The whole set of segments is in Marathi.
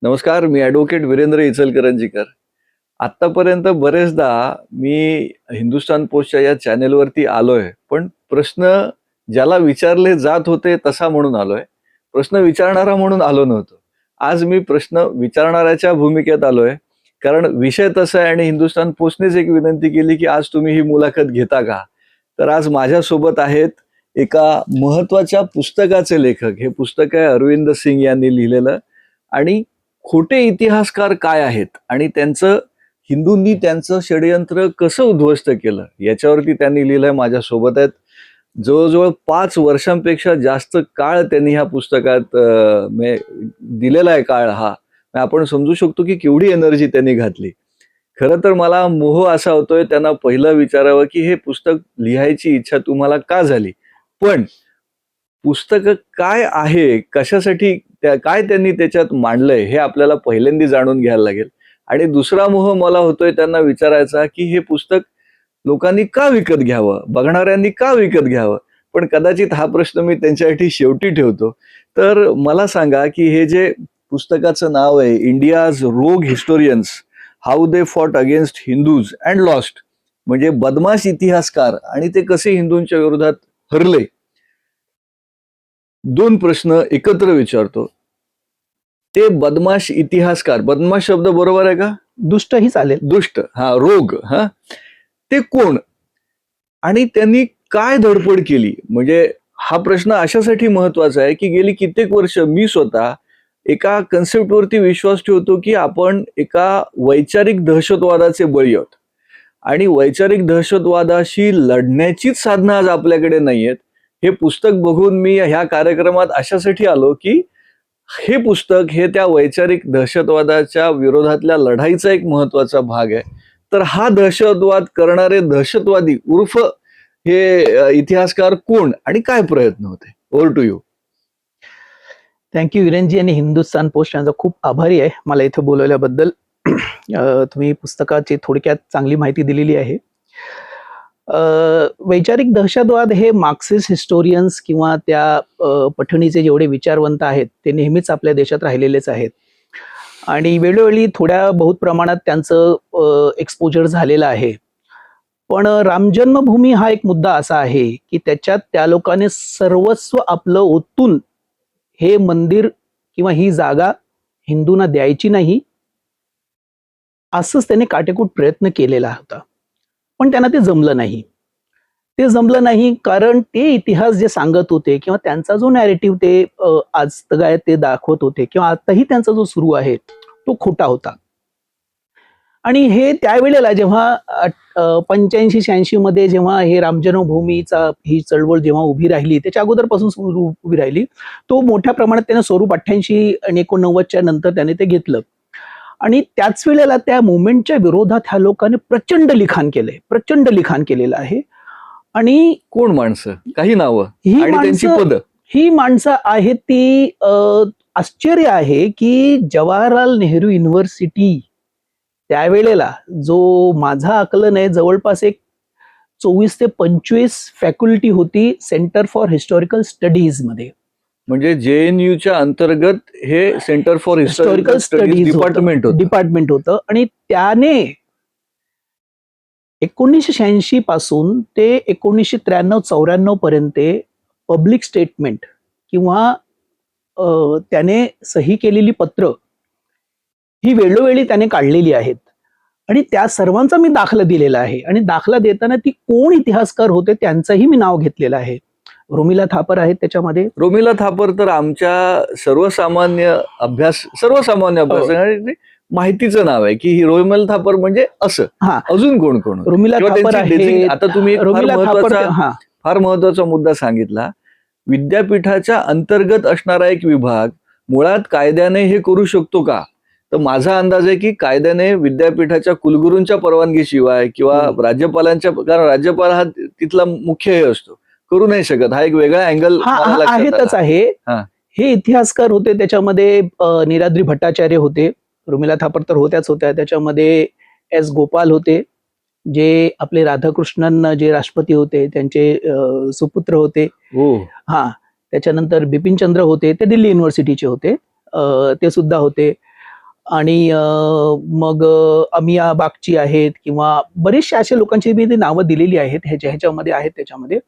नमस्कार, मी ॲडव्होकेट वीरेंद्र इचलकरंजीकर. आत्तापर्यंत बरेचदा मी हिंदुस्तान पोस्टच्या या चॅनेलवरती आलोय. पण प्रश्न ज्याला विचारले जात होते तसा म्हणून आलोय. प्रश्न विचारणारा म्हणून आलो नव्हतो. आज मी प्रश्न विचारणाऱ्याच्या भूमिकेत आलोय. कारण विषय तसा आहे आणि हिंदुस्तान पोस्टनेच एक विनंती केली, की आज तुम्ही ही मुलाखत घेता का? तर आज माझ्यासोबत आहेत एका महत्त्वाच्या पुस्तकाचे लेखक. हे पुस्तक आहे अरविंद सिंग यांनी लिहिलेलं आणि खोटे इतिहासकार काय आहेत आणि हिंदूंनी त्यांचं षडयंत्र कसं उद्ध्वस्त केलं याच्यावरती त्यांनी लिहिलंय. माझ्यासोबत आहेत. जवळजवळ 5 वर्षांपेक्षा जास्त काळ त्यांनी ह्या पुस्तकात दिलेला आहे काळ हा. आपण समजू शकतो की केवढी एनर्जी त्यांनी घातली. खरं तर मला मोह असा होतोय त्यांना पहिलं विचारावं की हे पुस्तक लिहायची इच्छा तुम्हाला का झाली? पण पुस्तक काय आहे, कशासाठी काय त्यांनी त्याच्यात मांडलंय हे आपल्याला पहिल्यांदा जाणून घ्यायला लागेल. आणि दुसरा मोह मला होतोय त्यांना विचारायचा की हे पुस्तक लोकांनी का विकत घ्यावं, बघणाऱ्यांनी का विकत घ्यावं? पण कदाचित हा प्रश्न मी त्यांच्यासाठी शेवटी ठेवतो. तर मला सांगा की हे जे पुस्तकाचं नाव आहे India's rogue historians, how they fought against Hindus and lost, म्हणजे बदमाश इतिहासकार आणि ते कसे हिंदूंच्या विरोधात हरले. 2 प्रश्न एकत्र विचारतो. ते बदमाश इतिहासकार, बदमाश शब्द बरोबर आहे का? दुष्टही चालेल. दुष्ट, हा, रोग, हा, ते कोण आणि त्यांनी काय धडपड केली? म्हणजे हा प्रश्न अशासाठी महत्वाचा आहे की गेली कित्येक वर्ष मी स्वतः एका कन्सेप्टवरती विश्वास ठेवतो की आपण एका वैचारिक दहशतवादाचे बळी आहोत आणि वैचारिक दहशतवादाशी लढण्याचीच साधनं आज आपल्याकडे नाहीयेत. हे पुस्तक बघून मी ह्या कार्यक्रमात अशासाठी आलो की हे पुस्तक हे त्या वैचारिक दहशतवादाच्या विरोधातल्या लढाईचा एक महत्वाचा भाग आहे. तर हा दहशतवाद करणारे दहशतवादी उर्फ हे इतिहासकार कोण आणि काय प्रयत्न होते? Over to you. Thank you Virenji आणि हिंदुस्तान पोस्ट यांचा खूप आभारी आहे मला इथे बोलवल्याबद्दल. तुम्ही पुस्तकाची थोडक्यात चांगली माहिती दिलेली आहे. वैचारिक दहशतवाद हे मार्क्सिस्ट हिस्टोरियन्स किंवा त्या पठणीचे जेवढे विचारवंत आहेत ते नेहमीच आपल्या देशात राहिलेलेच आहेत आणि वेळोवेळी थोड्या बहुत प्रमाणात त्यांचं एक्सपोजर झालेलं आहे. पण राम जन्मभूमी हा एक मुद्दा असा आहे की त्याच्यात त्या लोकांनी सर्वस्व आपलं ओतून हे मंदिर किंवा ही जागा हिंदूंना द्यायची नाही असंच त्याने काटेकोर प्रयत्न केलेला होता. पण त्यांना ते जमलं नाही. ते जमलं नाही कारण ते इतिहास जे सांगत होते किंवा त्यांचा जो नॅरेटिव्ह ते आज तगायत ते दाखवत होते किंवा आताही त्यांचा जो सुरू आहे तो खोटा होता. आणि हे त्यावेळेला जेव्हा 85-86 मध्ये जेव्हा हे राम जन्मभूमीचा ही चळवळ जेव्हा उभी राहिली त्याच्या अगोदरपासून उभी राहिली, तो मोठ्या प्रमाणात त्याने स्वरूप 88 आणि 89च्या नंतर त्याने ते घेतलं आणि त्याच वेळेला त्या मुवमेंटच्या विरोधात ह्या लोकांनी प्रचंड लिखाण केलेलं आहे. आणि कोण माणसं, काही नावं ही आणि त्यांची माणसं पदं. ही माणसं आहेत ती आश्चर्य आहे की जवाहरलाल नेहरू युनिव्हर्सिटी त्यावेळेला जो माझा आकलन आहे जवळपास एक 24 ते 25 फॅकल्टी होती सेंटर फॉर हिस्टॉरिकल स्टडीज मध्ये. म्हणजे JNUच्या अंतर्गत हे centre for historical studies department होतं आणि त्याने 1986 पासून ते 1993-94 पर्यंत पब्लिक स्टेटमेंट किंवा त्याने सही केलेली पत्र ही वेळोवेळी त्याने काढलेली आहेत आणि त्या सर्वांचा मी दाखला दिलेला आहे आणि दाखला देताना ती कोण इतिहासकार होते त्यांचंही मी नाव घेतलेलं आहे. रोमिला थापर आहेत त्याच्यामध्ये. रोमिला थापर तर आमच्या सर्वसामान्य अभ्यास माहितीचं नाव आहे की ही रोमिला थापर म्हणजे असं. हा, अजून कोण कोण? रोमिला थापर आहे. आता तुम्ही फार महत्वाचा मुद्दा सांगितला. विद्यापीठाच्या अंतर्गत असणारा एक विभाग मुळात कायद्याने हे करू शकतो का? तर माझा अंदाज आहे की कायद्याने विद्यापीठाच्या कुलगुरूंच्या परवानगीशिवाय किंवा राज्यपालांच्या, कारण राज्यपाल हा तिथला मुख्य हे असतो, करू नाही शकत. हा एक वेगळा अँगल आहेतच आहे. हे इतिहासकार होते त्याच्यामध्ये निराद्री भट्टाचार्य होते, रोमिला थापर तर होत्याच होत्या. त्याच्यामध्ये S गोपाल होते जे आपले राधाकृष्णन जे राष्ट्रपती होते त्यांचे सुपुत्र होते. त्याच्यानंतर बिपिन चंद्र होते ते दिल्ली युनिव्हर्सिटीचे होते, ते सुद्धा होते. आणि मग अमिया बागची आहेत किंवा बरेचशे अशा लोकांची मी ती नावं दिलेली आहेत ह्याच्यामध्ये आहेत. त्याच्यामध्ये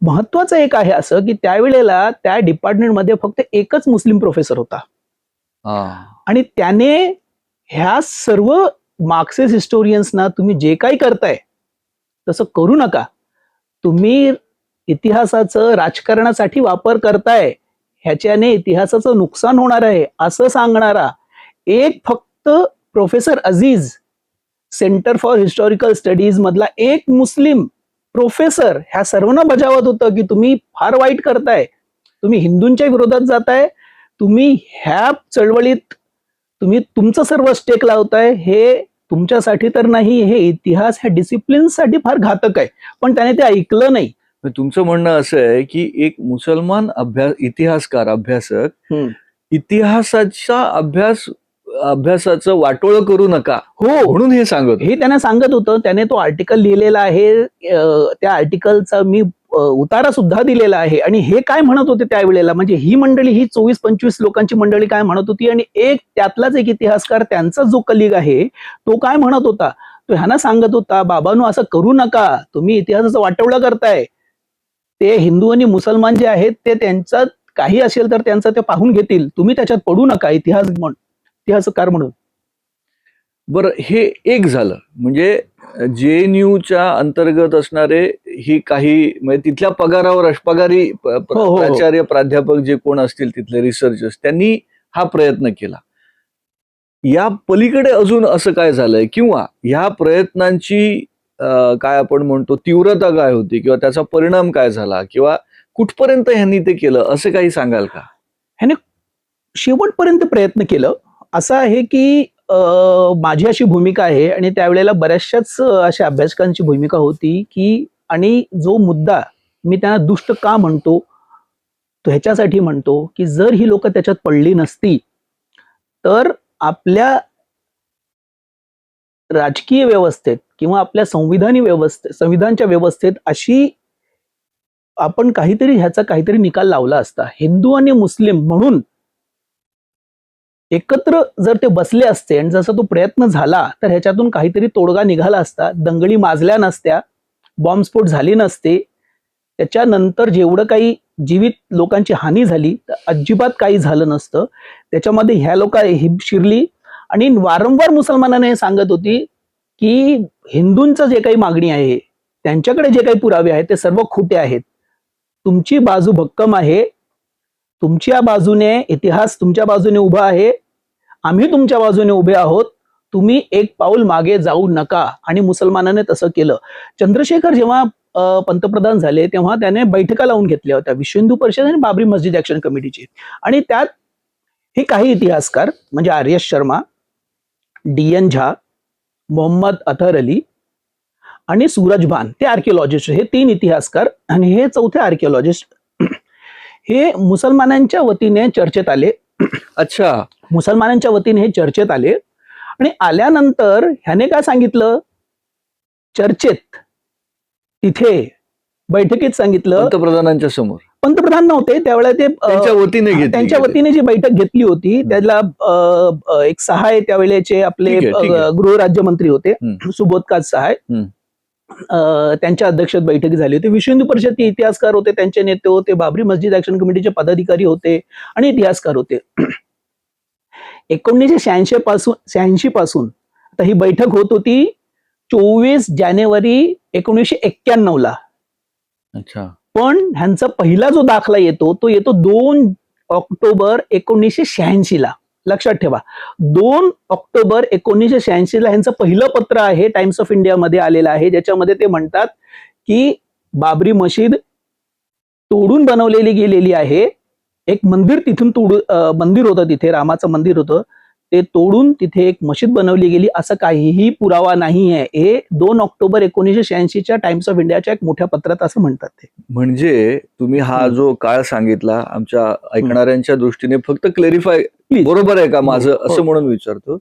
महत्वाचं एक आहे असं की त्यावेळेला त्या डिपार्टमेंटमध्ये फक्त एकच मुस्लिम प्रोफेसर होता हा. आणि त्याने ह्या सर्व मार्क्सिस्ट हिस्टोरियन्सना तुम्ही जे काही करताय तसं करू नका, तुम्ही इतिहासाचं राजकारणासाठी वापर करताय, ह्याच्याने इतिहासाचं नुकसान होणार आहे असं सांगणारा एक फक्त professor Aziz, centre for historical studies मधला एक मुस्लिम प्रोफेसर ह्या सर्वांना बजावत होतं की तुम्ही फार वाईट करताय, तुम्ही हिंदूंच्या विरोधात जाताय, तुम्ही ह्या चळवळीत तुम्ही तुमचं सर्व स्टेक लावताय, हे तुमच्यासाठी तर नाही, हे इतिहास ह्या डिसिप्लिनसाठी फार घातक आहे. पण त्याने ते ऐकलं नाही. तुमचं म्हणणं असं आहे की एक मुसलमान इतिहासकार अभ्यासक इतिहासाचा अभ्यासाचं वाटोळं करू नका हो, म्हणून हे सांगत हे त्यांना सांगत होतं. त्याने तो आर्टिकल लिहिलेला आहे, त्या आर्टिकलचा मी उतारा सुद्धा दिलेला आहे. आणि हे काय म्हणत होते त्यावेळेला, म्हणजे ही मंडळी, ही 24-25 लोकांची मंडळी काय म्हणत होती, आणि एक त्यातलाच एक इतिहासकार, त्यांचा जो कलिग आहे तो काय म्हणत होता, तो ह्यांना सांगत होता, बाबांनो असं करू नका, तुम्ही इतिहासाचं वाटोळं करताय. ते हिंदू आणि मुसलमान जे आहेत ते त्यांचं काही असेल तर त्यांचं ते पाहून घेतील, तुम्ही त्याच्यात पडू नका इतिहासकार म्हणून. बरं, हे एक झालं. म्हणजे JNUच्या अंतर्गत असणारे ही काही, म्हणजे तिथल्या पगारावर पगारी हो. प्राचार्य प्राध्यापक जे कोण असतील तिथले रिसर्चर्स, त्यांनी हा प्रयत्न केला. या पलीकडे अजून असं काय झालंय, किंवा ह्या प्रयत्नांची काय आपण म्हणतो तीव्रता काय होती, किंवा त्याचा परिणाम काय झाला, किंवा कुठपर्यंत ह्यांनी ते केलं, असं काही सांगाल का? ह्याने शेवटपर्यंत प्रयत्न केलं. असं आहे की माझी अशी भूमिका आहे आणि त्यावेळेला बऱ्याचशाच अशा अभ्यासकांची भूमिका होती की, आणि जो मुद्दा मी त्यांना दुष्ट का म्हणतो, तो ह्याच्यासाठी म्हणतो की जर ही लोक त्याच्यात पडली नसती तर आपल्या राजकीय व्यवस्थेत किंवा आपल्या संविधानच्या व्यवस्थेत अशी आपण काहीतरी ह्याचा काहीतरी निकाल लावला असता. हिंदू आणि मुस्लिम म्हणून एकत्र जर ते बसले असते आणि जसा तो प्रयत्न झाला तर ह्याच्यातून काहीतरी तोडगा निघाला असता, दंगली माजल्या नसत्या, बॉम्बस्फोट झाली नसते, त्याच्यानंतर जेवढं काही जीवित लोकांची हानी झाली तर अजिबात काही झालं नसतं. त्याच्यामध्ये ह्या लोक शिरली आणि वारंवार मुसलमानांना हे सांगत होती की हिंदूंचं जे काही मागणी आहे, त्यांच्याकडे जे काही पुरावे आहेत ते सर्व खोटे आहेत, तुमची बाजू भक्कम आहे, तुमच्या बाजूने इतिहास तुमच्या बाजूने उभा आहे, आम्ही तुमच्या बाजूने उभे आहोत, तुम्ही एक पाऊल मागे जाऊ नका. आणि मुसलमानाने तसं केलं. चंद्रशेखर जेव्हा पंतप्रधान झाले तेव्हा त्याने बैठका लावून घेतल्या होत्या, विश्व हिंदू परिषद आणि बाबरी मस्जिद ऍक्शन कमिटीची. आणि त्यात हे काही इतिहासकार म्हणजे आर्यश शर्मा, DN झा, मोहम्मद अतहर अली आणि सूरज भान, ते आर्किओलॉजिस्ट, हे 3 इतिहासकार आणि हे 4थे आर्किओलॉजिस्ट हे मुसलमानांच्या वतीने चर्चेत आले. अच्छा. मुसलमानांच्या वतीने हे चर्चेत आले आणि आल्यानंतर ह्याने काय सांगितलं, चर्चेत तिथे बैठकीत सांगितलं, पंतप्रधानांच्या समोर, पंतप्रधान नव्हते त्यावेळेला, ते त्यांच्या वतीने जी बैठक घेतली होती त्याला एक सहाय त्यावेळेचे आपले गृहराज्यमंत्री होते, सुबोधकाज सहाय, त्यांच्या अध्यक्षतेत बैठक झाली होती. विश्व हिंदू परिषदचे इतिहासकार होते, त्यांचे नेते होते, बाबरी मस्जिद ऍक्शन कमिटीचे पदाधिकारी होते आणि इतिहासकार होते. 1986 पासून आता ही बैठक होत होती 24 जानेवारी 1991 ला. अच्छा. पण ह्यांचा पहिला जो दाखला येतो तो येतो 2 ऑक्टोबर 1986 ला. लक्षात ठेवा, 2 ऑक्टोबर 1986 ला ह्यांचं पहिलं पत्र आहे, टाइम्स ऑफ इंडिया मध्ये आलेलं आहे, ज्याच्यामध्ये ते म्हणतात की बाबरी मशीद तोडून बनवलेली गेलेली आहे. एक मंदिर तिथून मंदिर होतं, तिथे रामाचं मंदिर होतं, ते तोडून तिथे एक मशीद बनवली गेली, असं काहीही पुरावा नाही आहे. हे 2 ऑक्टोबर 1986च्या टाइम्स ऑफ इंडियाच्या एक मोठ्या पत्रात असं म्हणतात ते. म्हणजे तुम्ही हा जो काळ सांगितला आमच्या ऐकणाऱ्यांच्या दृष्टीने फक्त क्लेरिफाय, बरोबर आहे का माझं, असं म्हणून विचारतो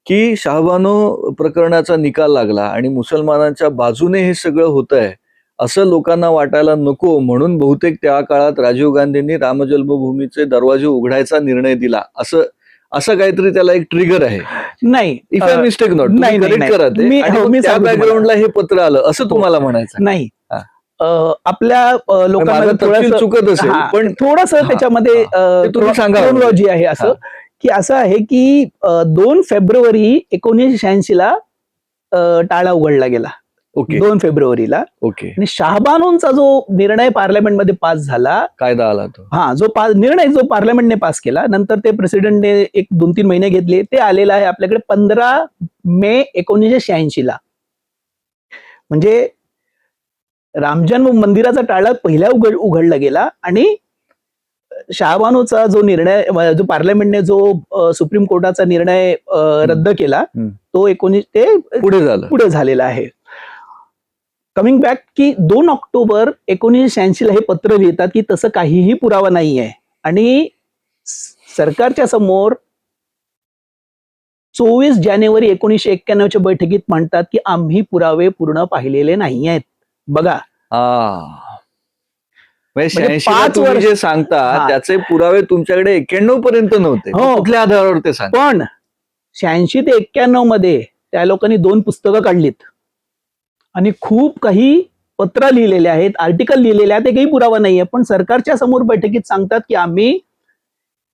की शहाबानो प्रकरणाचा निकाल लागला आणि मुसलमानांच्या बाजूने हे सगळं होत आहे असं लोकांना वाटायला नको, म्हणून बहुतेक त्या काळात राजीव गांधींनी रामजन्मभूमीचे दरवाजे उघडायचा निर्णय दिला, असं असं काहीतरी त्याला एक ट्रिगर आहे. नाही इफ आय मिस्टेक नॉट, नाही, करेक्ट नाही. करा ते. मी- आणि हो, मग मी त्या सांगतो तुम्हाला. बॅकग्राऊंडला हे पत्र आलं असं हो. तुम्हाला म्हणायचं. नाही. हा. आपल्या माझं लोकांना तपशील चुकत असेल, पण थोडस हा, त्याच्यामध्ये ते तुम्ही सांगा. क्रोनॉलॉजी आहे असं, हा. की असं आहे की 2 फेब्रुवारी 1986 ला टाळा उघडला गेला. ओके 2 फेब्रुवारीला. ओके. आणि शाहबानोंचा जो निर्णय पार्लमेंटमध्ये पास झाला, कायदा आला तो. निर्णय जो पार्लमेंटने पास केला, नंतर ते प्रेसिडेंटने एक 2-3 महिने घेतले, ते आलेलं आहे आपल्याकडे 15 मे 1986 ला. म्हणजे रामजन्म मंदिराचा टाळा पहिला उघडला गेला आणि शाहबानोचा जो निर्णय, जो पार्लमेंटने जो सुप्रीम कोर्टाचा निर्णय रद्द केला, तो 19 ते पुढे झालेला आहे. कमिंग बॅक की 2 ऑक्टोबर 1986 ला हे पत्र लिहितात की तसं काहीही पुरावा नाहीये आणि सरकारच्या समोर 24 जानेवारी 1991च्या बैठकीत म्हणतात की आम्ही पुरावे पूर्ण पाहिलेले नाही आहेत. बघा, म्हणजे म्हणजे 86 ला 5 तुम्ही वर्ष जे सांगता हा. त्याचे पुरावे तुमच्याकडे 91 पर्यंत नव्हते. हो. कुठल्या आधारावर ते सांग? पण 86 ते 91 मध्ये त्या लोकांनी 2 पुस्तकं काढलीत आणि खूप काही पत्र लिहिलेले आहेत, आर्टिकल लिहिलेले आहेत, ते काही पुरावा नाहीये. पण सरकारच्या समोर बैठकीत सांगतात की आम्ही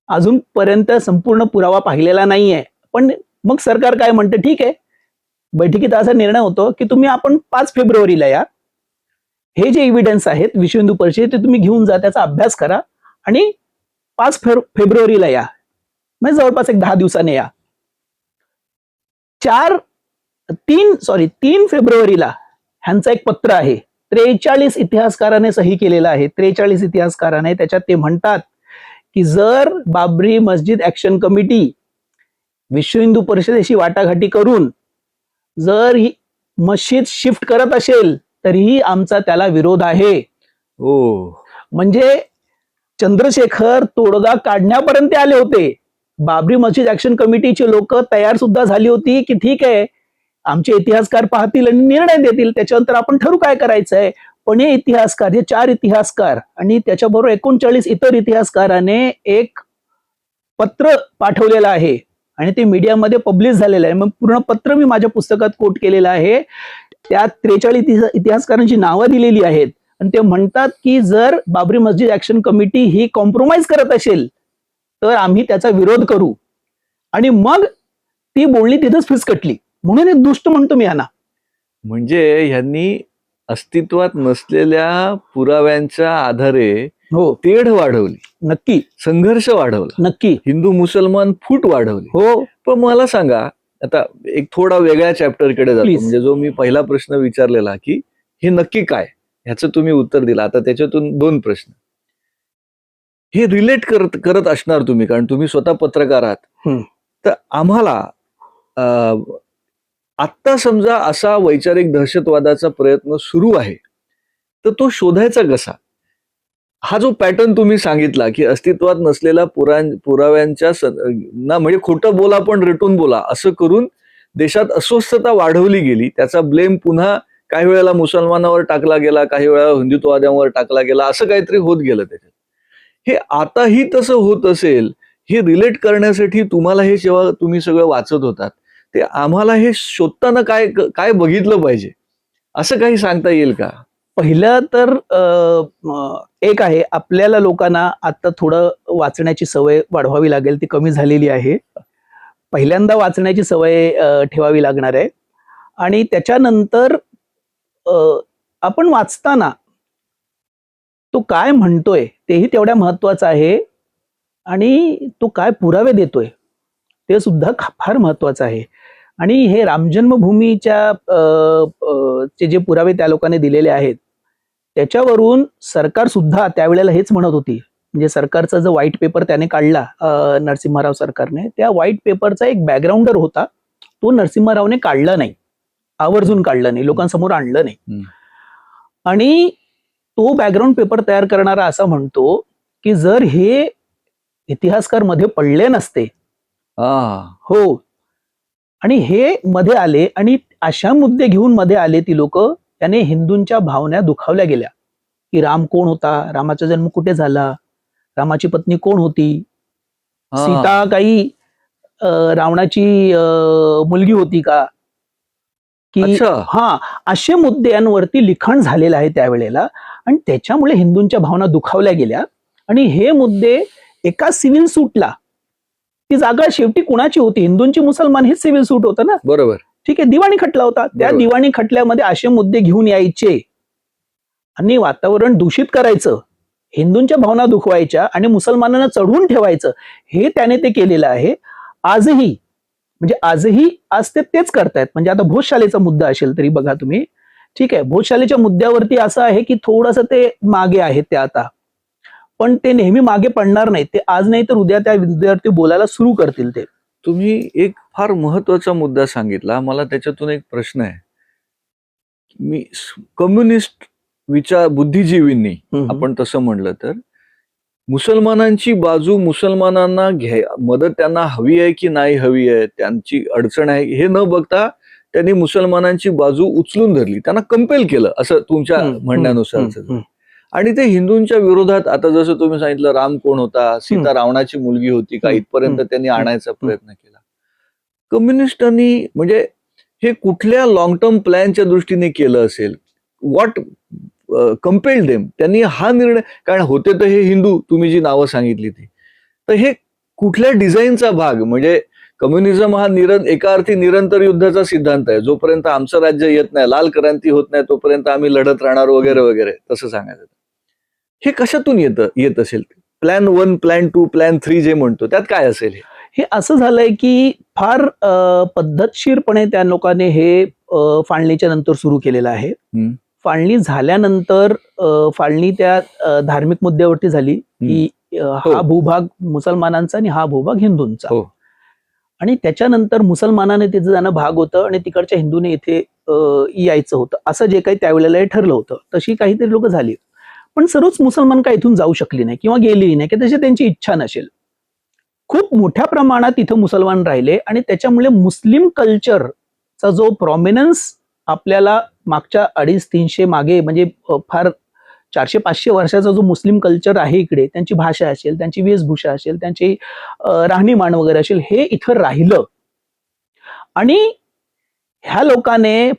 अजूनपर्यंत संपूर्ण पुरावा पाहिलेला नाहीये. पण मग सरकार काय म्हणतं, ठीक आहे, बैठकीत असा निर्णय होतो की आपण 5 फेब्रुवारीला या, हे जे एव्हिडन्स आहेत विश्व हिंदू परिषद ते तुम्ही घेऊन जा, त्याचा अभ्यास करा आणि 5 फेब्रुवारीला या, म्हणजे जवळपास एक 10 दिवसाने या. 3 फेब्रुवारीला ह्यांचं एक पत्र आहे, 43 इतिहासकाराने सही केलेलं आहे. 43 इतिहासकाराने त्याच्यात ते म्हणतात की जर बाबरी मस्जिद ऍक्शन कमिटी विश्व हिंदू परिषदेशी वाटाघाटी करून जर ही मस्जिद शिफ्ट करत असेल तरीही आमचा त्याला विरोध आहे. म्हणजे चंद्रशेखर तोडगा काढण्यापर्यंत ते आले होते. बाबरी मस्जिद ऍक्शन कमिटीचे लोक तयार सुद्धा झाली होती की ठीक आहे, आमचे इतिहासकार पाहतील आणि निर्णय देतील, त्याच्यानंतर आपण ठरवू काय करायचंय. पण हे इतिहासकार, हे 4 इतिहासकार आणि त्याच्याबरोबर 39 इतर इतिहासकाराने एक पत्र पाठवलेलं आहे आणि ते मीडियामध्ये पब्लिश झालेलं आहे. मग पूर्ण पत्र मी माझ्या पुस्तकात कोट केलेलं आहे. त्यात 43 इतिहासकारांची नावं दिलेली आहेत आणि ते म्हणतात की जर बाबरी मस्जिद ऍक्शन कमिटी ही कॉम्प्रोमाइज करत असेल तर आम्ही त्याचा विरोध करू. आणि मग ती बोलणी तिथंच फिसकटली. म्हणून एक दुष्ट म्हणतो मी यांना. म्हणजे ह्यांनी अस्तित्वात नसलेल्या पुराव्यांच्या आधारे तेढ वाढवली, नक्की संघर्ष वाढवला, नक्की हिंदू मुसलमान फूट वाढवली. हो. पण मला सांगा, आता एक थोडा वेगळ्या चॅप्टरकडे जातो. म्हणजे जो मी पहिला प्रश्न विचारलेला की हे नक्की काय, ह्याचं तुम्ही उत्तर दिलं. आता त्याच्यातून 2 प्रश्न हे रिलेट करत असणार तुम्ही, कारण तुम्ही स्वतः पत्रकार आहात. तर आम्हाला आत्ता समजा असा वैचारिक दहशतवादाचा प्रयत्न सुरू आहे, तर तो शोधायचा कसा? हा जो पॅटर्न तुम्ही सांगितला की अस्तित्वात नसलेल्या पुराव्यांच्या म्हणजे खोटं बोला पण रेटून बोला असं करून देशात अस्वस्थता वाढवली गेली. त्याचा ब्लेम पुन्हा काही वेळेला मुसलमानावर टाकला गेला, काही वेळा हिंदुत्ववाद्यांवर टाकला गेला, असं काहीतरी होत गेलं त्याच्यात. हे आताही तसं होत असेल, हे रिलेट करण्यासाठी तुम्हाला हे जेव्हा तुम्ही सगळं वाचत होतात ते आम्हाला हे शोधताना काय बघितलं पाहिजे, असं काही सांगता येईल का? पहिलं तर एक आहे, आपल्याला लोकांना आता थोडं वाचण्याची सवय वाढवावी लागेल, ती कमी झालेली आहे. पहिल्यांदा वाचण्याची सवय ठेवावी लागणार आहे आणि त्याच्यानंतर आपण वाचताना तो काय म्हणतोय तेही तेवढ्या महत्वाचं आहे आणि तो काय पुरावे देतोय ते सुद्धा फार महत्वाचं आहे. आणि हे राम जन्मभूमीच्या चे जे पुरावे त्या लोकांनी दिलेले आहेत त्याच्यावरून सरकार सुद्धा त्यावेळेला हेच म्हणत होती. म्हणजे सरकारचा जो व्हाईट पेपर त्याने काढला नरसिम्हा राव सरकारने, त्या व्हाईट पेपरचा एक बॅकग्राऊंडर होता, तो नरसिम्हा काढला नाही, आवर्जून काढला नाही, लोकांसमोर आणलं नाही. आणि तो बॅकग्राऊंड पेपर तयार करणारा असा म्हणतो की जर हे इतिहासकार मध्ये पडले नसते, हो, आणि हे मध्ये आले आणि अशा मुद्दे घेऊन मध्ये आले ती लोक, त्याने हिंदूंच्या भावना दुखावल्या गेल्या की राम कोण होता, रामाचा जन्म कुठे झाला, रामाची पत्नी कोण होती, सीता काही रावणाची मुलगी होती का, की अच्छा. हा, असे मुद्द्यांवरती लिखाण झालेलं आहे त्यावेळेला, आणि त्याच्यामुळे हिंदूंच्या भावना दुखावल्या गेल्या. आणि हे मुद्दे एका सिव्हिल सूटला, ती जागा शेवटी कुणाची होती, हिंदूंची मुसलमान, हेच सिव्हिल सूट होतं ना, बरोबर. ठीक आहे, दिवाणी खटला होता. त्या बरोबर. दिवाणी खटल्यामध्ये असे मुद्दे घेऊन यायचे आणि वातावरण दूषित करायचं, हिंदूंच्या भावना दुखवायच्या आणि मुसलमानांना चढवून ठेवायचं, हे त्याने ते केलेलं आहे. आजही, म्हणजे आजही आज ते तेच करतायत. म्हणजे आता भोजशालेचा मुद्दा असेल तरी बघा तुम्ही, ठीक आहे, भोजशालेच्या मुद्द्यावरती असं आहे की थोडंसं ते मागे आहेत ते आता, पण ते नेहमी मागे पडणार नाहीत. ते आज नाही तर उद्या त्या विद्यार्थी बोलायला सुरू करतील ते. तुम्ही एक फार महत्वाचा मुद्दा सांगितला. मला त्याच्यातून एक प्रश्न आहे. मी कम्युनिस्ट बुद्धिजीवींनी, आपण तसं म्हणलं तर, मुसलमानांची बाजू, मुसलमानांना मदत त्यांना हवी आहे की नाही हवी आहे, त्यांची अडचण आहे हे न बघता त्यांनी मुसलमानांची बाजू उचलून धरली, त्यांना कंपेल केलं, असं तुमच्या म्हणण्यानुसार. आणि ते हिंदूंच्या विरोधात, आता जसं तुम्ही सांगितलं, राम कोण होता, सीता रावणाची मुलगी होती का, इथपर्यंत त्यांनी आणायचा प्रयत्न केला. कम्युनिस्टांनी म्हणजे हे कुठल्या लॉंग टर्म प्लॅनच्या दृष्टीने केलं असेल? What compelled them? त्यांनी हा निर्णय, कारण होते तर हे हिंदू, तुम्ही जी नावं सांगितली ती, तर हे कुठल्या डिझाईनचा भाग? म्हणजे कम्युनिझम हा एका अर्थी निरंतर युद्धाचा सिद्धांत आहे. जोपर्यंत आमचं राज्य येत नाही, लाल क्रांती होत नाही, तोपर्यंत आम्ही लढत राहणार, वगैरे वगैरे, तसं सांगायचं. हे कशातून येत असेल? प्लॅन 1, प्लॅन 2, प्लॅन 3 जे म्हणतो, त्यात काय असेल? हे असं झालंय की फार पद्धतशीरपणे त्या लोकांनी हे फाळणीच्या नंतर सुरू केलेलं आहे. फाळणी झाल्यानंतर फाळणी त्या धार्मिक मुद्द्यावरती झाली की हा भूभाग मुसलमानांचा आणि हा भूभाग हिंदूंचा. आणि त्याच्यानंतर मुसलमानाने तिथं जाणं भाग होतं आणि तिकडच्या हिंदूने इथे यायचं होतं, असं जे काही त्यावेळेला हे ठरलं होतं. तशी काहीतरी लोक झाली, पण सर्वच मुसलमान काय इथून जाऊ शकली नाही किंवा गेली नाही, की तशी त्यांची इच्छा नसेल. खूप मोठ्या प्रमाणात इथं मुसलमान राहिले आणि त्याच्यामुळे मुस्लिम कल्चरचा जो प्रॉमिनन्स आपल्याला मागच्या 250-300 मागे, म्हणजे फार 400-500 वर्षाचा जो मुस्लिम कल्चर आहे इकडे, त्यांची भाषा असेल, त्यांची वेशभूषा असेल, त्यांची राहणीमान वगैरे असेल, हे इथं राहिलं. आणि ह्या लोकांनी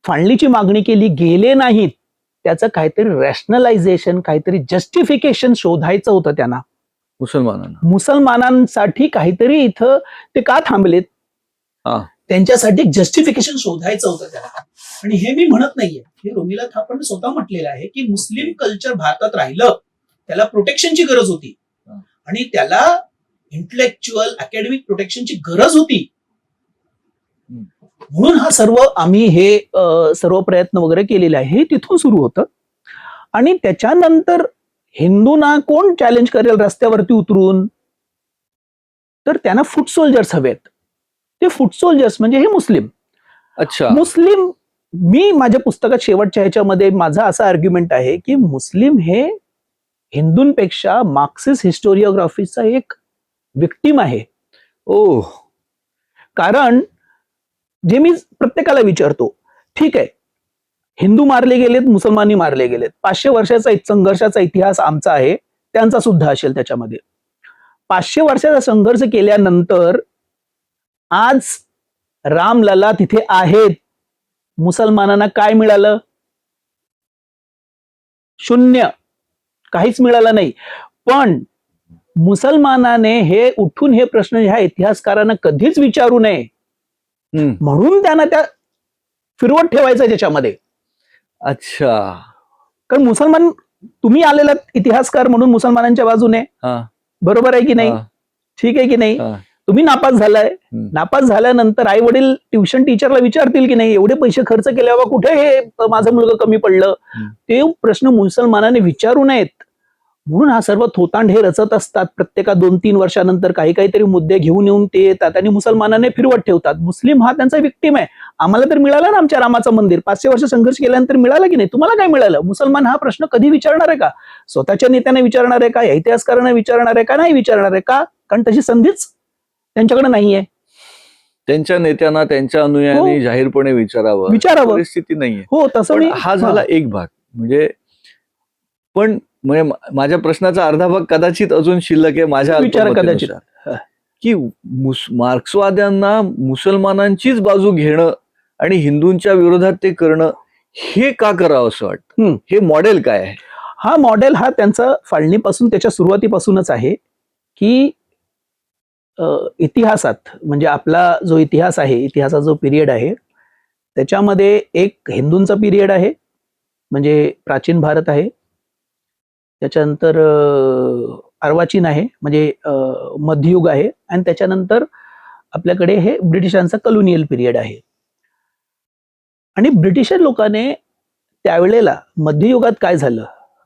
फाळणीची मागणी केली, गेले नाहीत, त्याचं काहीतरी रॅशनलायझेशन, काहीतरी जस्टिफिकेशन शोधायचं होतं त्यांना. मुसलमानांसाठी काहीतरी इथं ते का थांबलेत, त्यांच्यासाठी जस्टिफिकेशन शोधायचं होतं त्याला. आणि हे मी म्हणत नाहीये, हे रोमिला थापाने स्वतः म्हटलेलं आहे की मुस्लिम कल्चर भारतात राहिलं, त्याला प्रोटेक्शनची गरज होती आणि त्याला इंटलेक्च्युअल अकॅडमिक प्रोटेक्शनची गरज होती. म्हणून हा सर्व आम्ही हे सर्व प्रयत्न वगैरे केलेले आहे. हे तिथून सुरू होतं. आणि त्याच्यानंतर हिंदूंना कोण चॅलेंज करेल रस्त्यावरती उतरून, तर त्यांना फूट सोल्जर्स हवेत. ते फूट सोल्जर्स म्हणजे हे मुस्लिम. अच्छा. मुस्लिम, मी माझ्या पुस्तकात शेवटच्या ह्याच्यामध्ये माझा असा आर्ग्युमेंट आहे की मुस्लिम हे हिंदूंपेक्षा मार्क्सिस्ट हिस्टोरिओग्राफीचा एक विक्टिम आहे. कारण जे मी प्रत्येकाला विचारतो, ठीक आहे, हिंदू मारले गेलेत, मुसलमानी मारले गेलेत, 500 वर्षाचा संघर्षाचा इतिहास आमचा आहे, त्यांचा सुद्धा असेल त्याच्यामध्ये. 500 वर्षाचा संघर्ष केल्यानंतर आज रामलला तिथे आहेत, मुसलमानांना काय मिळालं? शून्य, काहीच मिळालं नाही. पण मुसलमानाने हे उठून हे प्रश्न ह्या इतिहासकारांना कधीच विचारू नये, म्हणून त्यांना त्या फिरवत ठेवायचं त्याच्यामध्ये. अच्छा. कारण मुसलमान, तुम्ही आलेला इतिहासकार म्हणून मुसलमानांच्या बाजूने, बरोबर आहे की नाही? ठीक आहे की नाही? तुम्ही नापास झालाय, नापास झाल्यानंतर आई वडील ट्युशन टीचरला विचारतील की नाही, एवढे पैसे खर्च केल्यावर कुठे हे माझं मुलगा कमी पडलं? ते प्रश्न मुसलमानाने विचारू नयेत. म्हणून हा सर्व थोतांड हे रचत असतात. प्रत्येका 2-3 वर्षानंतर काहीतरी मुद्दे घेऊन येऊन ते येतात आणि मुसलमानाने फिरवत ठेवतात. मुस्लिम हा त्यांचा विक्टिम आहे. आम्हाला तर मिळालं ना आमच्या रामाचं मंदिर, 500 वर्ष संघर्ष केल्यानंतर मिळालं की नाही? तुम्हाला काय मिळालं? मुसलमान हा प्रश्न कधी विचारणार आहे का? स्वतःच्या नेत्यांना विचारणार आहे का? या इतिहासकारांना विचारणार आहे का? नाही विचारणार आहे का? कारण तशी संधीच त्यांच्याकडे नाहीये. त्यांच्या नेत्यांना, त्यांच्या अनुयायांनी जाहीरपणे विचारावं, परिस्थिती नाहीये. हो, तसं हा झाला एक भाग. म्हणजे माझ्या प्रश्नाचा अर्धा भाग कदाचित अजून शिल्लक आहे माझ्या विचार कदाचित. की मार्क्सवाद्यांना मुसलमानांचीच बाजू घेणं आणि हिंदूंच्या विरोधात ते करणं हे का करावं असं वाटतं? हे मॉडेल काय आहे? हा मॉडेल हा त्यांचा फाळणीपासून त्याच्या सुरुवातीपासूनच आहे की इतिहासात म्हणजे आपला जो इतिहास आहे, इतिहासाचा जो पिरियड आहे त्याच्यामध्ये एक हिंदूंचा पिरियड आहे म्हणजे प्राचीन भारत आहे, त्याच्यानंतर अर्वाचीन आहे म्हणजे मध्ययुग आहे, आणि त्याच्यानंतर आपल्याकडे हे ब्रिटिशांचा कॉलोनियल पिरियड आहे. आणि ब्रिटिश लोकांनी त्यावेळेला मध्ययुगात काय झालं,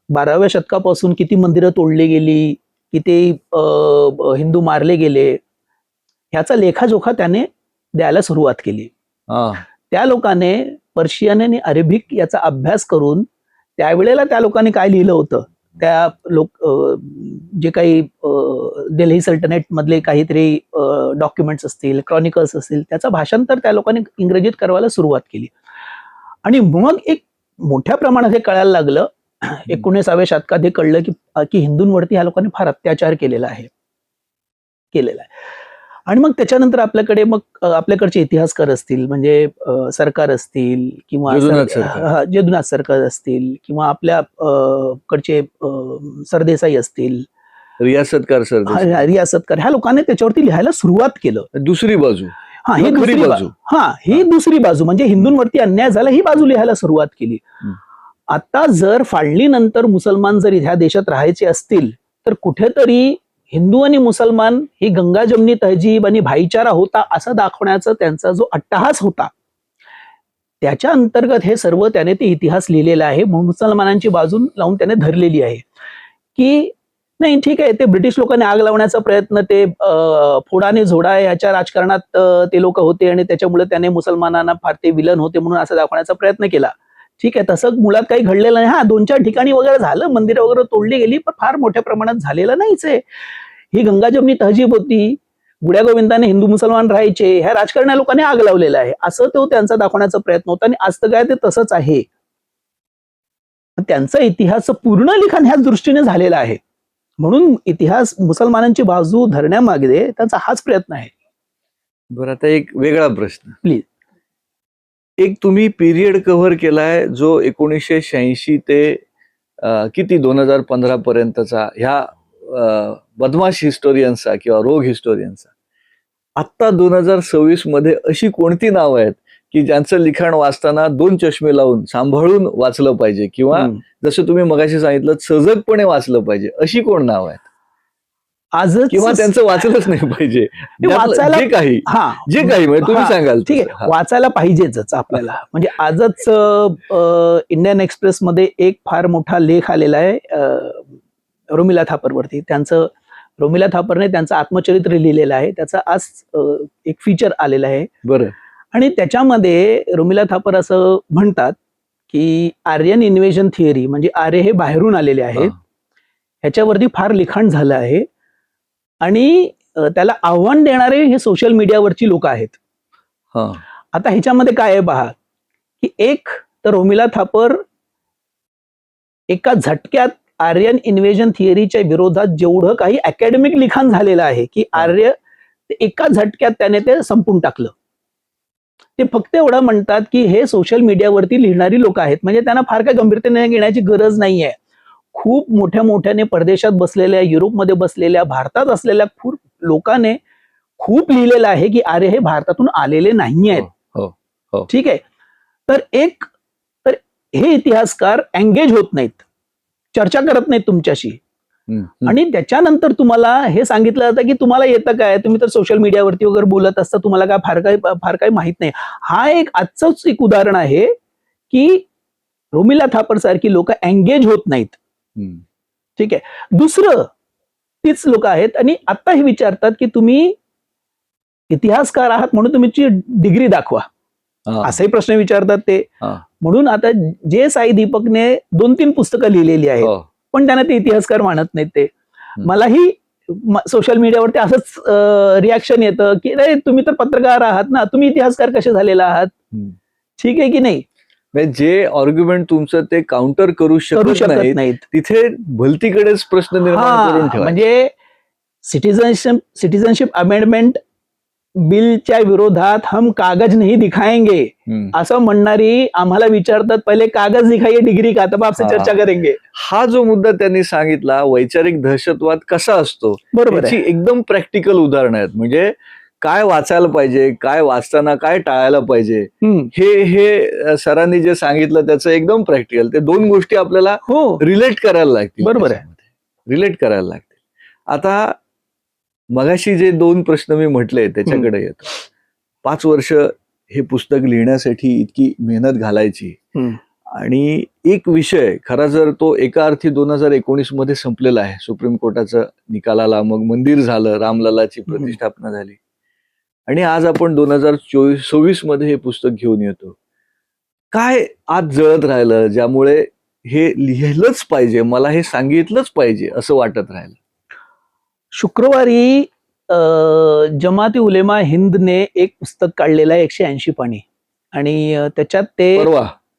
12व्या शतकापासून किती मंदिरं तोडली गेली, किती हिंदू मारले गेले, ह्याचा लेखाजोखा त्याने द्यायला सुरुवात केली. त्या लोकांनी पर्शियन आणि अरेबिक याचा अभ्यास करून त्यावेळेला त्या लोकांनी काय लिहिलं होतं, त्या जे काही दिल्ली सल्टनेट मधले काहीतरी डॉक्युमेंट्स असतील, क्रॉनिकल्स असतील, त्याचं भाषांतर त्या लोकांनी इंग्रजीत करायला सुरुवात केली. आणि मग एक मोठ्या प्रमाणात हे कळायला लागलं 19व्या शतकात हे कळलं की हिंदूंवरती ह्या लोकांनी फार अत्याचार केलेला आहे. आणि मग त्याच्यानंतर आपल्याकडे मग आपल्याकडचे इतिहासकार असतील म्हणजे सरकार असतील किंवा जदुनाथ सरकार असतील किंवा आपल्या कडचे सरदेसाई असतील, रियासतकार ह्या लोकांनी त्याच्यावरती लिहायला सुरुवात केलं. दुसरी बाजू, ही दुसरी बाजू म्हणजे हिंदूंवरती अन्याय झाला ही बाजू लिहायला सुरुवात केली. आता जर फाळणीनंतर मुसलमान जर ह्या देशात राहायचे असतील तर कुठेतरी हिंदू आणि मुसलमान ही गंगा जमनी तहजीब आणि भाईचारा होता असं दाखवण्याचा त्यांचा जो अट्टहास होता, त्याच्या अंतर्गत हे सर्व त्याने ते इतिहास लिहिलेला आहे. मुसलमानांची बाजू लावून त्याने धरलेली आहे की नाही ठीक आहे, ते ब्रिटिश लोकांनी आग लावण्याचा प्रयत्न, ते फोडाने झोडा याच्या राजकारणात ते लोक होते आणि त्याच्यामुळे त्याने मुसलमानांना फार ते विलन होते म्हणून असं दाखवण्याचा प्रयत्न केला. ठीक आहे, तसं मुळात काही घडलेलं नाही. हा 2-4 ठिकाणी वगैरे झालं, मंदिरं वगैरे तोडली गेली, पण फार मोठ्या प्रमाणात झालेलं नाहीच आहे. ही गंगा जमनी तहजीब होती, गुड्या गोविंदाने हिंदू मुसलमान राहायचे, ह्या राजकारण्या लोकांनी आग लावलेला आहे असं तो त्यांचा दाखवण्याचा प्रयत्न होता. आणि आज तर काय ते तसंच आहे. त्यांचा इतिहास पूर्ण लिखाण ह्याच दृष्टीने झालेला आहे. म्हणून इतिहास मुसलमानांची बाजू धरण्यामागे त्यांचा हाच प्रयत्न आहे. बरं, आता एक वेगळा प्रश्न प्लीज. एक तुम्ही पिरियड कव्हर केलाय जो 1986 ते किती 2015 पर्यंतचा ह्या बदमाश हिस्टोरियन्सचा किंवा रोग हिस्टोरियन्सचा. आत्ता 2026 मध्ये अशी कोणती नावं आहेत की ज्यांचं लिखाण वाचताना 2 चष्मे लावून सांभाळून वाचलं पाहिजे किंवा जसं तुम्ही मगाशी सांगितलं सजगपणे वाचलं पाहिजे, अशी कोण नाव आहेत आज किंवा त्यांचं वाचलंच नाही पाहिजे, वाचायला जे काही म्हणजे तुम्ही सांगाल? ठीक आहे, वाचायला पाहिजेच आपल्याला. म्हणजे आजच इंडियन एक्सप्रेस मध्ये एक फार मोठा लेख आलेला आहे रोमिला थापरवरती. रोमिला थापरने त्यांचं आत्मचरित्र लिहिलेलं आहे, त्याचा आज एक फीचर आलेला आहे. बरं. आणि त्याच्यामध्ये रोमिला थापर असं म्हणतात की आर्यन इन्व्हेजन थिअरी म्हणजे आर्य हे बाहेरून आलेले आहेत, ह्याच्यावरती फार लिखाण झालं आहे. आणि त्याला आव्हान देणारे हे सोशल मीडियावरची लोक आहेत. आता ह्याच्यामध्ये काय आहे पहा की एक तर रोमिला थापर एका झटक्यात आर्यन इन्व्हेजन थिअरीच्या विरोधात जेवढं काही अकॅडमिक लिखाण झालेलं आहे की आर्य एका झटक्यात त्याने ते संपून टाकलं. ते फक्त एवढं म्हणतात की हे सोशल मीडियावरती लिहिणारी लोक आहेत, म्हणजे त्यांना फार काही गंभीरतेने घेण्याची गरज नाहीये. खूप मोठ्याने परदेशात बसलेल्या, युरोपमध्ये बसलेल्या, भारतात असलेल्या खूप लोकांनी खूप लिहिलेलं आहे की आर्य हे भारतातून आलेले नाही आहेत. ठीक आहे, तर हे इतिहासकार एंगेज होत नाहीत, चर्चा करत नाहीत तुमच्याशी. आणि त्याच्यानंतर तुम्हाला हे सांगितलं जातं की तुम्हाला येतं काय, तुम्ही तर सोशल मीडियावरती वगैरे बोलत असता, तुम्हाला काय फार काही माहित नाही. हा एक आजचंच एक उदाहरण आहे की रोमिला थापर सारखी लोक एंगेज होत नाहीत. ठीक आहे. दुसरं तीच लोक आहेत आणि आता हे विचारतात की तुम्ही इतिहासकार आहात म्हणून तुमची डिग्री दाखवा, असाही प्रश्न विचारतात ते. म्हणून आता जे साई दीपकने 2-3 पुस्तकं लिहिलेली आहेत, पण त्यांना ते इतिहासकार मानत नाहीत. ते मलाही सोशल मीडियावरती असंच रिॲक्शन येतं की रे तुम्ही तर पत्रकार आहात ना, तुम्ही इतिहासकार कसे झालेला आहात. ठीक आहे की नाही, जे आर्ग्युमेंट तुमचं ते काउंटर करू शकत नाहीत, तिथे भलतीकडेच प्रश्न निर्माण करून ठेवा. म्हणजे सिटीजनशिप अमेंडमेंट बिलच्या विरोधात हम कागज नाही दिखाएंगे हम्म. असं म्हणणारी आम्हाला विचारतात, पहिले कागज दिखाइए डिग्री का, तब आपसे हा. चर्चा करेंगे. हा जो मुद्दा त्यांनी सांगितला, वैचारिक दहशतवाद कसा असतो, बरोबर त्याची आहे. एकदम प्रॅक्टिकल उदाहरणं आहेत. म्हणजे काय वाचायला पाहिजे, काय वाचताना काय टाळायला पाहिजे, हम्म. हे सरांनी जे सांगितलं त्याचं एकदम प्रॅक्टिकल. ते दोन गोष्टी आपल्याला हो, रिलेट करायला लागतील. बरोबर आहे. रिलेट करायला लागतील. आता मगाशी जे दोन प्रश्न मी म्हटले त्याच्याकडे येतो. 5 वर्ष हे पुस्तक लिहिण्यासाठी इतकी मेहनत घालायची हम्म. आणि एक विषय खरा जर तो एका अर्थी 2019 मध्ये संपलेला आहे. सुप्रीम कोर्टाचा निकाल आला, मग मंदिर झालं, रामललाची प्रतिष्ठापना झाली आणि आज आपण 2024 मध्ये हे पुस्तक घेऊन येतो. काय आज जळत राहिलं ज्यामुळे हे लिहिलंच पाहिजे, मला हे सांगितलंच पाहिजे असं वाटत राहिलं? शुक्रवारी जमाती उलेमा हिंदने एक पुस्तक काढलेलं आहे 180 पानी आणि त्याच्यात ते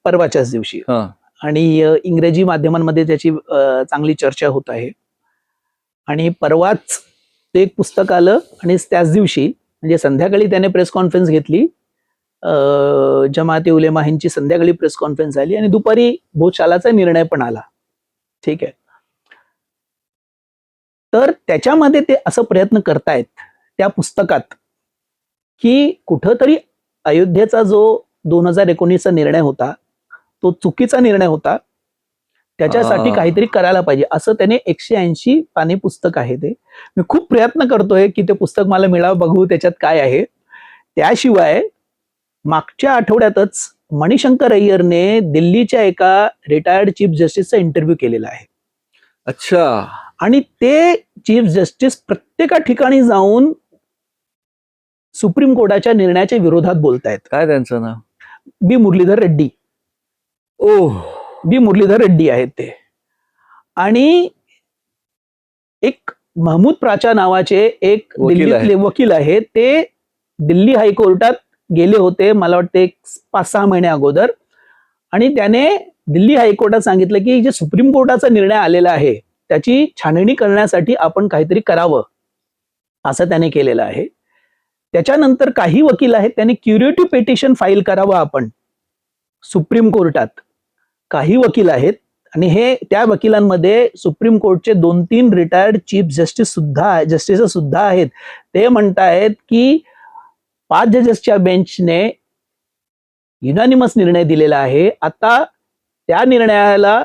परवाच्याच दिवशी आणि इंग्रजी माध्यमांमध्ये त्याची चांगली चर्चा होत आहे. आणि परवाच ते एक पुस्तक आलं आणि त्याच दिवशी म्हणजे संध्याकाळी त्याने प्रेस कॉन्फरन्स घेतली. जमाती उलेमा हिंदची संध्याकाळी प्रेस कॉन्फरन्स झाली आणि दुपारी भोजशालाचा निर्णय पण आला. ठीक आहे. तर त्याच्यामध्ये ते असं प्रयत्न करतायत त्या पुस्तकात की कुठंतरी अयोध्येचा जो 2019चा निर्णय होता तो चुकीचा निर्णय होता, त्याच्यासाठी काहीतरी करायला पाहिजे असं त्याने 180 पानी पुस्तक आहे ते. मी खूप प्रयत्न करतोय की ते पुस्तक मला मिळावं, बघू त्याच्यात काय आहे. त्याशिवाय मागच्या आठवड्यातच मणिशंकर अय्यरने दिल्लीच्या एका रिटायर्ड चीफ जस्टिसचा इंटरव्ह्यू केलेला आहे. अच्छा. आणि ते चीफ जस्टिस प्रत्येका ठिकाणी जाऊन सुप्रीम कोर्टाच्या निर्णयाच्या विरोधात बोलतायत. काय त्यांचं नाव? बी मुरलीधर रेड्डी. बी मुरलीधर रेड्डी आहेत ते. आणि एक महमूद प्राचा नावाचे एक दिल्लीतले वकील आहेत, ते दिल्ली हायकोर्टात गेले होते मला वाटते 5-6 महिने अगोदर आणि त्याने दिल्ली हायकोर्टात सांगितलं की जे सुप्रीम कोर्टाचा निर्णय आलेला आहे त्याची छाननी करण्यासाठी आपण काहीतरी करावं असं त्याने केलेलं आहे. त्याच्यानंतर काही वकील आहेत त्यांनी क्युरेटिव्ह पिटिशन फाईल करावं आपण सुप्रीम कोर्टात. काही वकील आहेत आणि हे त्या वकिलांमध्ये सुप्रीम कोर्टचे 2-3 रिटायर्ड चीफ जस्टिस सुद्धा आहेत. ते म्हणतायत की 5 जजेसच्या बेंचने युनानिमस निर्णय दिलेला आहे. आता त्या निर्णयाला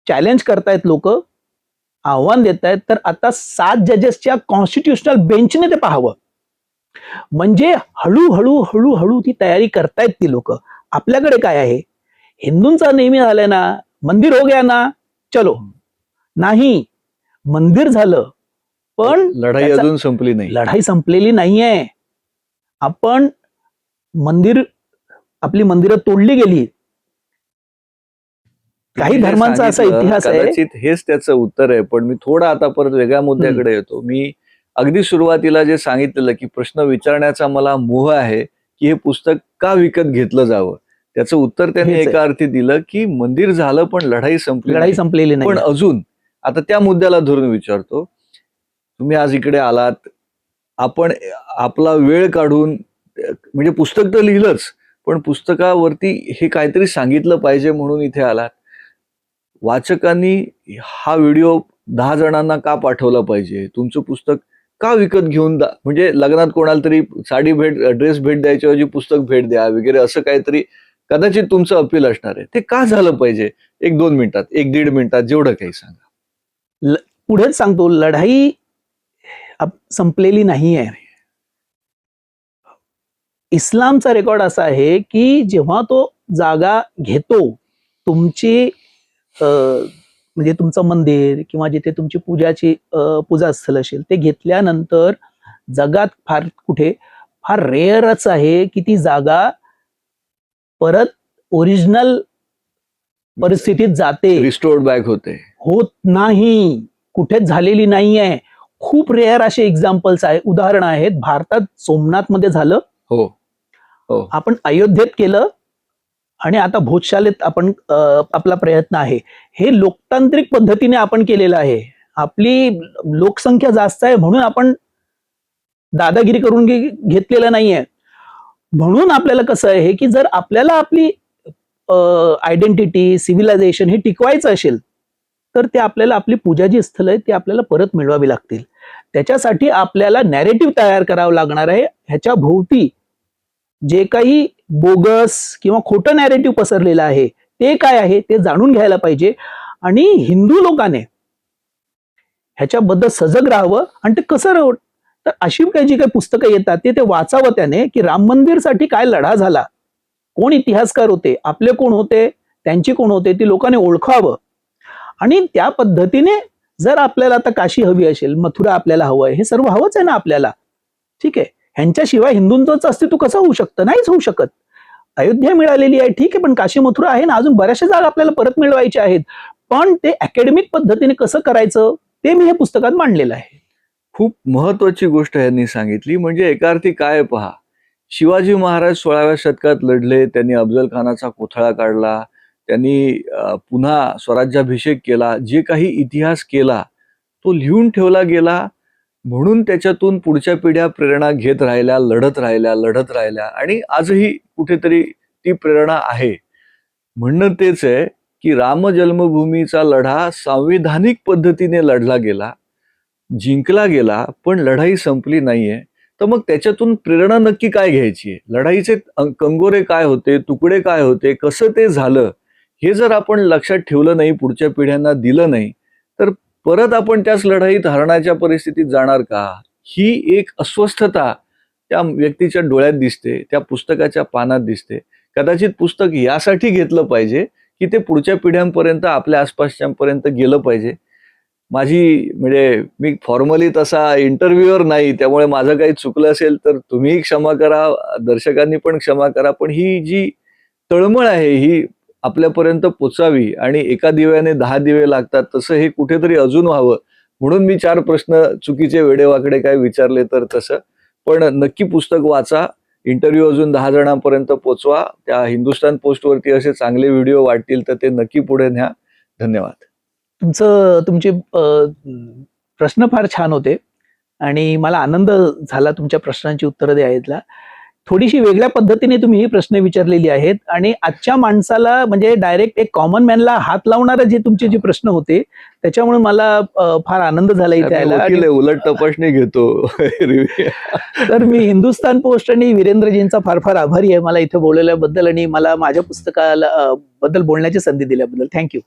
चॅलेंज करतायत लोक, आव्हान देत आहेत, तर आता 7 जजेसच्या कॉन्स्टिट्युशनल बेंचने ते पाहावं. म्हणजे हळूहळू ती तयारी करतायत ती लोक. आपल्याकडे काय आहे, हिंदूंचा नेहमी झालाय ना, मंदिर हो गया ना चलो, नाही मंदिर झालं पण लढाई अजून संपली नाही. लढाई संपलेली नाहीये. आपण आपली मंदिरं तोडली गेली. काही धर्मांचा असा इतिहास आहे. कदाचित हेच त्याचं उत्तर आहे, पण मी थोडा आता परत वेगळ्या मुद्द्याकडे येतो. मी अगदी सुरुवातीला जे सांगितलेलं की प्रश्न विचारण्याचा मला मोह आहे की हे पुस्तक का विकत घेतलं जावं, त्याचं उत्तर त्यांनी एका अर्थी दिलं की मंदिर झालं पण लढाई संपलेली नाही. पण अजून आता त्या मुद्द्याला धरून विचारतो, तुम्ही आज इकडे आलात, आपण आपला वेळ काढून म्हणजे पुस्तक तर लिहिलंच पण पुस्तकावरती हे काहीतरी सांगितलं पाहिजे म्हणून इथे आलात. वाचकांनी हा व्हिडिओ 10 जणांना का पाठवला पाहिजे, तुमचं पुस्तक का विकत घेऊन म्हणजे लग्नात कोणाला तरी साडी भेट ड्रेस भेट द्यायच्याऐवजी पुस्तक भेट द्या वगैरे असं काहीतरी कदाचित तुमचं अपील असणार आहे. ते का झालं पाहिजे? 1-2 मिनिटात 1-1.5 मिनिटात जेवढं काही सांगा. पुढेच सांगतो, लढाई संपलेली नाहीये. इस्लामचा रेकॉर्ड असा आहे की जेव्हा तो जागा घेतो, तुमची म्हणजे तुमचं मंदिर किंवा जिथे तुमची पूजास्थळ असेल ते घेतल्यानंतर जगात फार रेअरच आहे की ती जागा परत ओरिजिनल परिस्थितीत जाते, रिस्टोर्ड बॅक होत नाही, कुठेच झालेली नाहीये. खूप रेअर असे एक्झाम्पल्स आहे, उदाहरण आहेत. भारतात सोमनाथ मध्ये झालं, आपण अयोध्येत केलं आणि आता भोजशालेत आपण आपला प्रयत्न आहे. हे लोकतांत्रिक पद्धतीने आपण केलेलं आहे. आपली लोकसंख्या जास्त आहे म्हणून आपण दादागिरी करून घेतलेलं नाहीये. म्हणून आपल्याला कसं आहे की जर आपल्याला आपली आयडेंटिटी, सिव्हिलायझेशन हे टिकवायचं असेल, तर ते आपल्याला आपली पूजा जी स्थल आहेत ती आपल्याला परत मिळवावी लागतील. त्याच्यासाठी आपल्याला नॅरेटिव्ह तयार करावं लागणार आहे. ह्याच्या भोवती जे काही बोगस किंवा खोटं नॅरेटिव्ह पसरलेलं आहे ते काय आहे ते जाणून घ्यायला पाहिजे आणि हिंदू लोकांनी ह्याच्याबद्दल सजग राहावं. आणि ते कसं राहावं, तर अशी काही जी काही पुस्तकं येतात ते वाचावं त्याने, की राम मंदिरसाठी काय लढा झाला, कोण इतिहासकार होते, आपले कोण होते, त्यांची कोण होते, ती लोकांनी ओळखावं. आणि त्या पद्धतीने जर आपल्याला आता काशी हवी असेल, मथुरा आपल्याला हवं आहे, हे सर्व हवंच आहे ना आपल्याला, ठीक आहे. ह्यांच्याशिवाय हिंदूंचं अस्तित्व कसं होऊ शकतं? नाहीच होऊ शकत. अयोध्या मिळालेली आहे ठीक आहे, पण काशी मथुरा आहे ना, अजून बऱ्याचशा जागा आपल्याला परत मिळवायच्या आहेत. पण ते अकॅडमिक पद्धतीने कसं करायचं ते मी हे पुस्तकात मांडलेलं आहे. खूप महत्वाची गोष्ट यांनी सांगितली. म्हणजे एका अर्थी काय पहा, शिवाजी महाराज 16व्या शतकात लढले, त्यांनी अफजल खानाचा कोथळा काढला, त्यांनी पुन्हा स्वराज्याभिषेक केला, जे काही इतिहास केला तो लिहून ठेवला गेला. म्हणून त्याच्यातून पुढच्या पिढ्या प्रेरणा घेत राहिल्या, लढत राहिल्या आणि आजही कुठेतरी ती प्रेरणा आहे. म्हणणं तेच आहे की राम जन्मभूमीचा लढा संविधानिक पद्धतीने लढला गेला, जिंकला गेला, पण लढाई संपली नाहीये. तर मग त्याच्यातून प्रेरणा नक्की काय घ्यायची आहे? लढाईचे कंगोरे काय होते, तुकडे काय होते, कसं ते झालं, हे जर आपण लक्षात ठेवलं नाही, पुढच्या पिढ्यांना दिलं नाही, तर परत आपण त्याच लढाईत हरण्याच्या परिस्थितीत जाणार का? ही एक अस्वस्थता त्या व्यक्तीच्या डोळ्यात दिसते, त्या पुस्तकाच्या पानात दिसते. कदाचित पुस्तक यासाठी घेतलं पाहिजे की ते पुढच्या पिढ्यांपर्यंत, आपल्या आसपासच्यांपर्यंत गेलं पाहिजे. म्हणजे मी फॉर्मली तसा इंटरव्ह्यूअर नाही, त्यामुळे माझं काही चुकलं असेल तर तुम्हीही क्षमा करा, दर्शकांनी पण क्षमा करा. पण ही जी तळमळ आहे ही आपल्यापर्यंत पोचावी आणि एका दिव्याने 10 दिवे लागतात, तसं हे कुठेतरी अजून व्हावं. म्हणून मी 4 प्रश्न चुकीचे वेडेवाकडे काय विचारले तर तसं. पण नक्की पुस्तक वाचा, इंटरव्ह्यू अजून 10 जणांपर्यंत पोचवा. त्या हिंदुस्तान पोस्टवरती असे चांगले व्हिडिओ वाटतील तर ते नक्की पुढे न्या. धन्यवाद. तुमचे प्रश्न फार छान होते आणि मला आनंद झाला तुमच्या प्रश्नांची उत्तरं द्यायला. थोडीशी वेगळ्या पद्धतीने तुम्ही ही प्रश्न विचारलेली आहेत आणि आजच्या माणसाला म्हणजे डायरेक्ट एक कॉमन मॅनला हात लावणारे जे तुमचे जे प्रश्न होते त्याच्यामुळे मला फार आनंद झाला इथे यायला. वकील आहे, उलट तपासणी घेतो. तर मी हिंदुस्तान पोस्ट आणि वीरेंद्रजींचा फार फार आभारी आहे मला इथे बोलवल्याबद्दल आणि मला माझ्या पुस्तकाला बद्दल बोलण्याची संधी दिल्याबद्दल. थँक्यू.